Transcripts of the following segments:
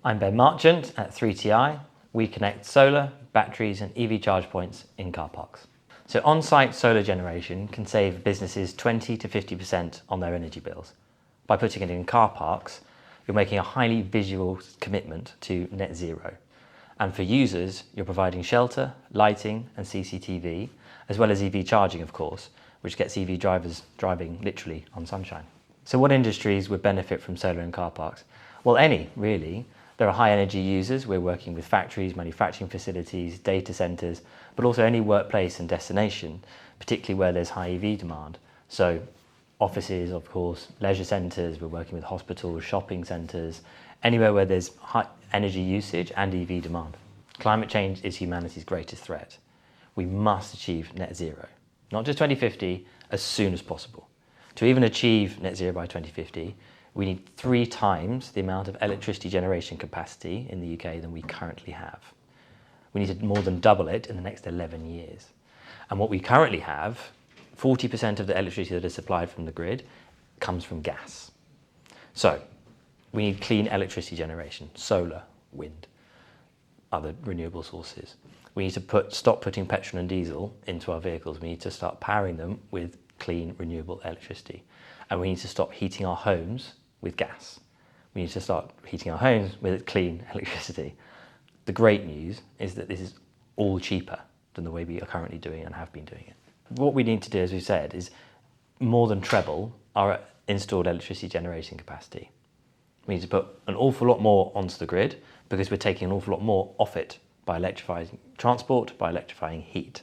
I'm Marchant at 3TI. We connect solar, batteries and EV charge points in car parks. So on-site solar generation can save businesses 20 to 50% on their energy bills. By putting it in car parks, you're making a highly visual commitment to net zero. And for users, you're providing shelter, lighting and CCTV, as well as EV charging, of course, which gets EV drivers driving literally on sunshine. So what industries would benefit from solar in car parks? Well, any, really. There are high energy users. We're working with factories, manufacturing facilities, data centres, but also any workplace and destination, particularly where there's high EV demand. So offices, of course, leisure centres, we're working with hospitals, shopping centres, anywhere where there's high energy usage and EV demand. Climate change is humanity's greatest threat. We must achieve net zero, not just 2050, as soon as possible. To even achieve net zero by 2050, we need 3 times the amount of electricity generation capacity in the UK than we currently have. We need to more than double it in the next 11 years. And what we currently have, 40% of the electricity that is supplied from the grid comes from gas. So we need clean electricity generation, solar, wind, other renewable sources. We need to stop putting petrol and diesel into our vehicles. We need to start powering them with clean, renewable electricity. And we need to stop heating our homes with gas. We need to start heating our homes with clean electricity. The great news is that this is all cheaper than the way we are currently doing and have been doing it. What we need to do, as we've said, is more than treble our installed electricity generation capacity. We need to put an awful lot more onto the grid because we're taking an awful lot more off it by electrifying transport, by electrifying heat.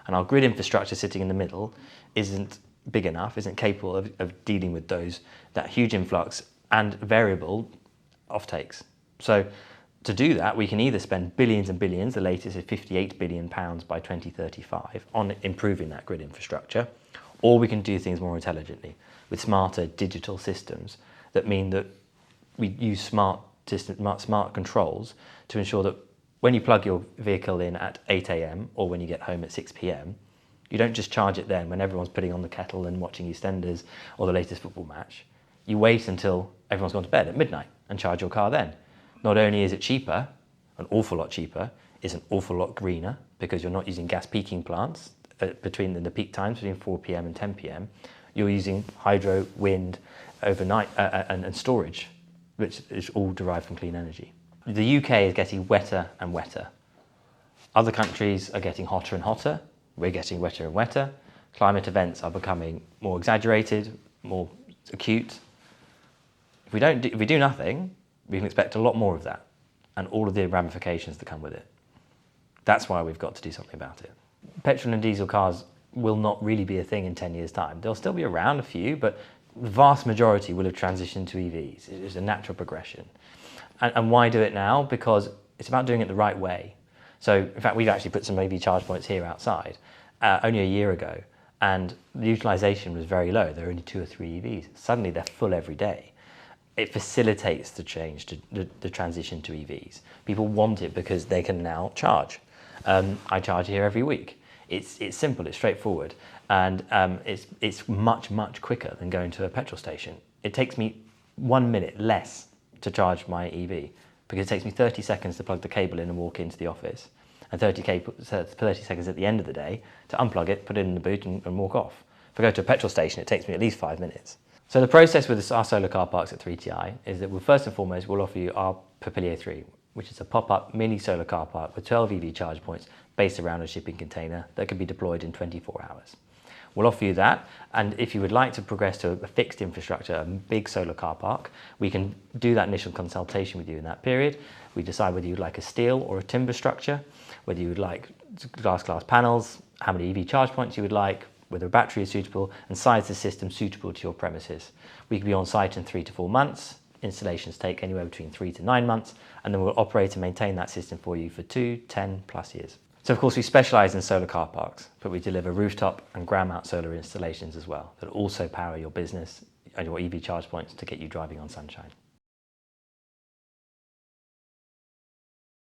And our grid infrastructure sitting in the middle isn't big enough, isn't capable of dealing with that huge influx and variable offtakes. So to do that, we can either spend billions and billions, the latest is £58 billion by 2035, on improving that grid infrastructure, or we can do things more intelligently with smarter digital systems that mean that we use smart controls to ensure that when you plug your vehicle in at 8 AM or when you get home at 6 PM, you don't just charge it then when everyone's putting on the kettle and watching EastEnders or the latest football match. You wait until everyone's gone to bed at midnight and charge your car then. Not only is it cheaper, an awful lot cheaper, it's an awful lot greener because you're not using gas peaking plants between the peak times, between 4 PM and 10 PM. You're using hydro, wind, overnight and storage, which is all derived from clean energy. The UK is getting wetter and wetter. Other countries are getting hotter and hotter. We're getting wetter and wetter. Climate events are becoming more exaggerated, more acute. If we do nothing, we can expect a lot more of that and all of the ramifications that come with it. That's why we've got to do something about it. Petrol and diesel cars will not really be a thing in 10 years' time. They'll still be around, a few, but the vast majority will have transitioned to EVs. It is a natural progression. And why do it now? Because it's about doing it the right way. So, in fact, we've actually put some EV charge points here outside only a year ago, and the utilisation was very low. There were only 2 or 3 EVs. Suddenly, they're full every day. It facilitates the change, the transition to EVs. People want it because they can now charge. I charge here every week. It's simple, it's straightforward, and it's much, much quicker than going to a petrol station. It takes me 1 minute less to charge my EV because it takes me 30 seconds to plug the cable in and walk into the office, and 30 seconds at the end of the day to unplug it, put it in the boot and walk off. If I go to a petrol station, it takes me at least 5 minutes. So the process with our solar car parks at 3TI is that first and foremost, we'll offer you our Papillier 3, which is a pop-up mini solar car park with 12 EV charge points based around a shipping container that can be deployed in 24 hours. We'll offer you that, and if you would like to progress to a fixed infrastructure, a big solar car park, we can do that initial consultation with you in that period. We decide whether you'd like a steel or a timber structure, whether you would like glass panels, how many EV charge points you would like, whether a battery is suitable, and size the system suitable to your premises. We can be on site in 3 to 4 months. Installations take anywhere between 3 to 9 months, and then we'll operate and maintain that system for you for 2, 10 plus years. So of course we specialise in solar car parks, but we deliver rooftop and ground mount solar installations as well that also power your business and your EV charge points to get you driving on sunshine.